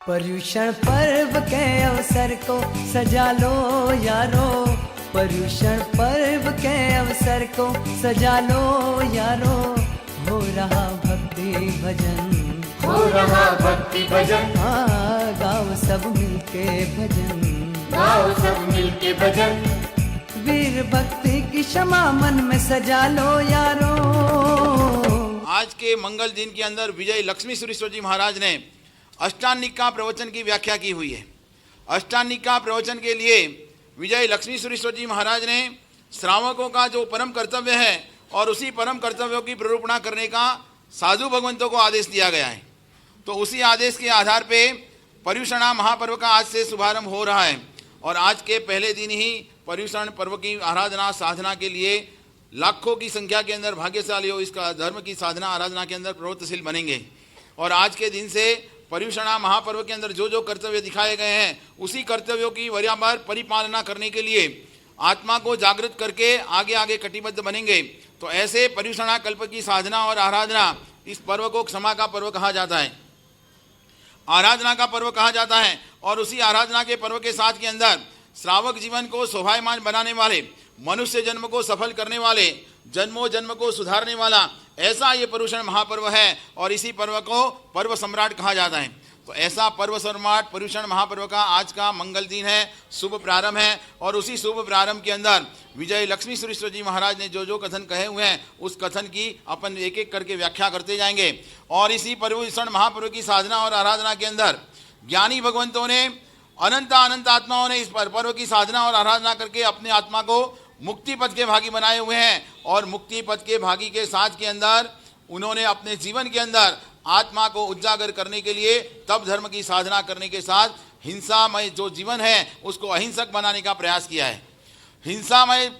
पर्युषण पर्व के अवसर को सजा लो यारो, पर्युषण पर्व के अवसर को सजा लो यारो। हो रहा भक्ति भजन, हो रहा भक्ति भजन, हाँ गाओ सब मिलके भजन, गाओ सब मिलके भजन। वीर भक्ति की क्षमा मन में सजा लो यारो। आज के मंगल दिन के अंदर विजय लक्ष्मी सुरेश्वर जी महाराज ने अष्टानिका प्रवचन की व्याख्या की हुई है। अष्टानिका प्रवचन के लिए विजय लक्ष्मी सुरेश्वर जी महाराज ने श्रावकों का जो परम कर्तव्य है और उसी परम कर्तव्यों की प्ररूपणा करने का साधु भगवंतों को आदेश दिया गया है। तो उसी आदेश के आधार पे पर्युषणा महापर्व का आज से शुभारंभ हो रहा है और आज के पहले दिन ही पर्युषण पर्व की आराधना साधना के लिए लाखों की संख्या के अंदर भाग्यशाली हो इसका धर्म की साधना आराधना के अंदर प्रवृत्तशील बनेंगे। और आज के दिन से पर्युषणा महापर्व के अंदर जो जो कर्तव्य दिखाए गए हैं उसी कर्तव्यों की बराबर परिपालना करने के लिए आत्मा को जागृत करके आगे आगे कटिबद्ध बनेंगे। तो ऐसे पर्युषणा कल्प की साधना और आराधना इस पर्व को क्षमा का पर्व कहा जाता है, आराधना का पर्व कहा जाता है। और उसी आराधना के पर्व के साथ के अंदर श्रावक जीवन को शोभायमान बनाने वाले, मनुष्य जन्म को सफल करने वाले, जन्मों जन्म को सुधारने वाला ऐसा ये पर्युषण महापर्व है और इसी पर्व को पर्व सम्राट कहा जाता है। तो ऐसा पर्व सम्राट पर्युषण महापर्व का आज का मंगल दिन है, शुभ प्रारंभ है। और उसी शुभ प्रारंभ के अंदर विजय लक्ष्मी सुरेश्वर जी महाराज ने जो जो कथन कहे हुए हैं उस कथन की अपन एक एक करके व्याख्या करते जाएंगे। और इसी पर्युषण महापर्व की साधना और आराधना के अंदर ज्ञानी भगवंतों ने अनंत अनंत आत्माओं ने इस पर्व की साधना और आराधना करके अपने आत्मा को मुक्ति पथ के भागी बनाए हुए हैं। और मुक्ति पथ के भागी के साथ के अंदर उन्होंने अपने जीवन के अंदर आत्मा को उजागर करने के लिए तप धर्म की साधना करने के साथ हिंसामय जो जीवन है उसको अहिंसक बनाने का प्रयास किया है। हिंसामय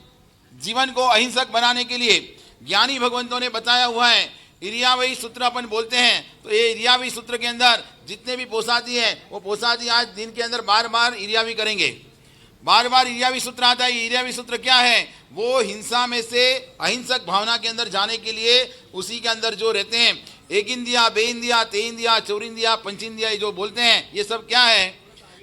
जीवन को अहिंसक बनाने के लिए ज्ञानी भगवंतों ने बताया हुआ है। इरियावई सूत्र अपन बोलते हैं। तो ये इरियावी सूत्र के अंदर जितने भी पोसादी हैं वो पोसादी आज दिन के अंदर बार बार इरियावी करेंगे। बार बार इरियावी सूत्र आता है। इरियावी सूत्र क्या है? वो हिंसा में से अहिंसक भावना के अंदर जाने के लिए उसी के अंदर जो रहते हैं एक इंदिया, बे इंदिया, ते इंदिया, चौर इंदिया, पंच इंदिया जो बोलते हैं ये सब क्या है?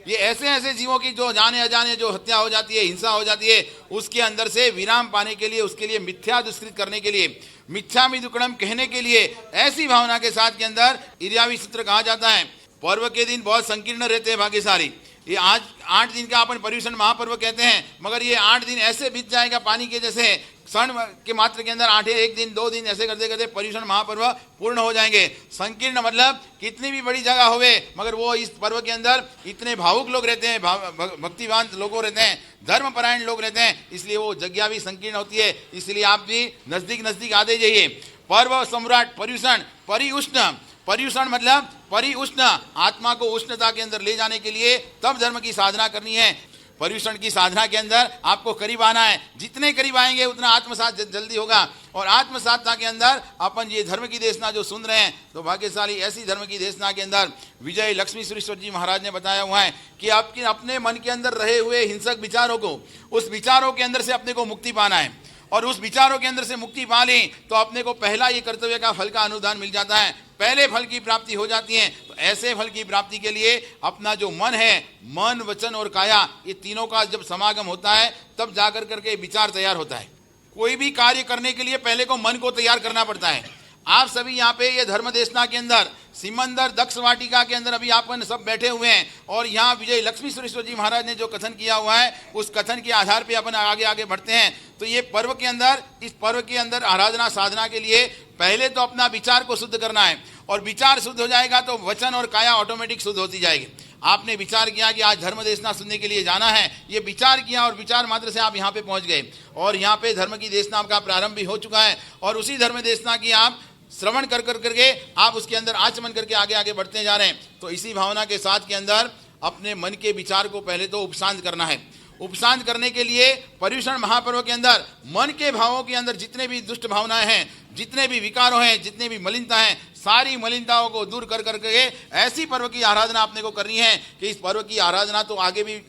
ये ऐसे ऐसे जीवों की जो जाने अजाने जो हत्या हो जाती है, हिंसा हो जाती है, उसके अंदर से विराम पाने के लिए, उसके लिए मिथ्या दुष्कृत करने के लिए, मिथ्यामि दुक्कड़म कहने के लिए ऐसी भावना के साथ के अंदर इरियावी सूत्र कहा जाता है। पर्व के दिन बहुत संकीर्ण रहते हैं भाग्यशाली। ये आज 8 दिन का अपन पर्युषण महापर्व कहते हैं, मगर ये 8 दिन ऐसे बीत जाएगा पानी के जैसे, क्षण के मात्र के अंदर 8 एक दिन 2 दिन ऐसे करते करते पर्युषण महापर्व पूर्ण हो जाएंगे। संकीर्ण मतलब कितनी भी बड़ी जगह होवे मगर वो इस पर्व के अंदर इतने भावुक लोग रहते हैं, भक्तिवान लोग रहते हैं, धर्मपरायण लोग रहते हैं, इसलिए वो जगह भी संकीर्ण होती है। इसलिए आप भी नजदीक नजदीक आते जाइए। पर्व सम्राट पर्युषण परिउष्ण, पर्युषण मतलब परिउष्ण, आत्मा को उष्णता के अंदर ले जाने के लिए तब धर्म की साधना करनी है। पर्युषण की साधना के अंदर आपको करीब आना है। जितने करीब आएंगे उतना आत्मसात जल्दी होगा। और आत्मसाधना के अंदर अपन ये धर्म की देशना जो सुन रहे हैं तो भाग्यशाली ऐसी धर्म की देशना के अंदर विजय लक्ष्मी सुरेश्वर जी महाराज ने बताया हुआ है कि आपके अपने मन के अंदर रहे हुए हिंसक विचारों को, उस विचारों के अंदर से अपने को मुक्ति पाना है। और उस विचारों के अंदर से मुक्ति पा लें तो अपने को पहला ये कर्तव्य का फल का अनुदान मिल जाता है, पहले फल की प्राप्ति हो जाती है। तो ऐसे फल की प्राप्ति के लिए अपना जो मन है, मन वचन और काया, ये तीनों का जब समागम होता है तब जाकर करके विचार तैयार होता है। कोई भी कार्य करने के लिए पहले को मन को तैयार करना पड़ता है। आप सभी यहाँ पे ये धर्म देशना के अंदर सिमंदर दक्ष वाटिका के अंदर अभी अपन सब बैठे हुए हैं और यहाँ विजय लक्ष्मी सुरेश्वर जी महाराज ने जो कथन किया हुआ है उस कथन के आधार पे अपन आगे आगे बढ़ते हैं। तो ये पर्व के अंदर, इस पर्व के अंदर आराधना साधना के लिए पहले तो अपना विचार को शुद्ध करना है और विचार शुद्ध हो जाएगा तो वचन और काया ऑटोमेटिक शुद्ध होती जाएगी। आपने विचार किया कि आज धर्म देशना सुनने के लिए जाना है, ये विचार किया और विचार मात्र से आप यहाँ पे पहुंच गए और यहाँ पे धर्म की देशना का प्रारंभ भी हो चुका है। और उसी धर्म देशना की आप श्रवण कर करके आप उसके अंदर आचमन करके आगे आगे बढ़ते जा रहे हैं। तो इसी भावना के साथ के अंदर अपने मन के विचार को पहले तो उपशांत करना है। उपशांत करने के लिए पर्युषण महापर्व के अंदर मन के भावों के अंदर जितने भी दुष्ट भावनाएं हैं, जितने भी विकारों हैं, जितने भी मलिनता हैं, सारी मलिनताओं को दूर कर करके ऐसी पर्व की आराधना अपने को करनी है कि इस पर्व की आराधना तो आगे भी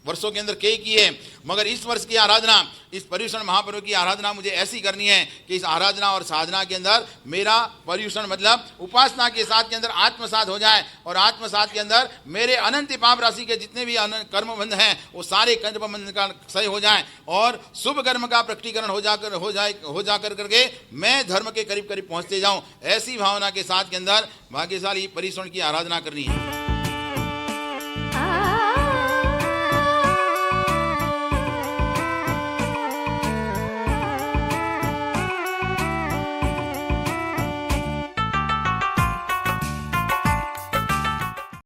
वर्षों के अंदर कई की है, मगर इस वर्ष की आराधना, इस पर्युषण महापर्व की आराधना मुझे ऐसी करनी है कि इस आराधना और साधना के अंदर मेरा पर्युषण मतलब उपासना के साथ के अंदर आत्मसात हो जाए, और आत्मसात के अंदर मेरे अनंत पाप राशि के जितने भी कर्म बंध हैं वो सारे कर्म बंध का क्षय हो जाए, और शुभ कर्म का प्रकटीकरण हो जाकर करके मैं धर्म के करीब करीब पहुंचते जाऊं। ऐसी भावना के साथ के अंदर भाग्यशाली पर्युषण की आराधना करनी है।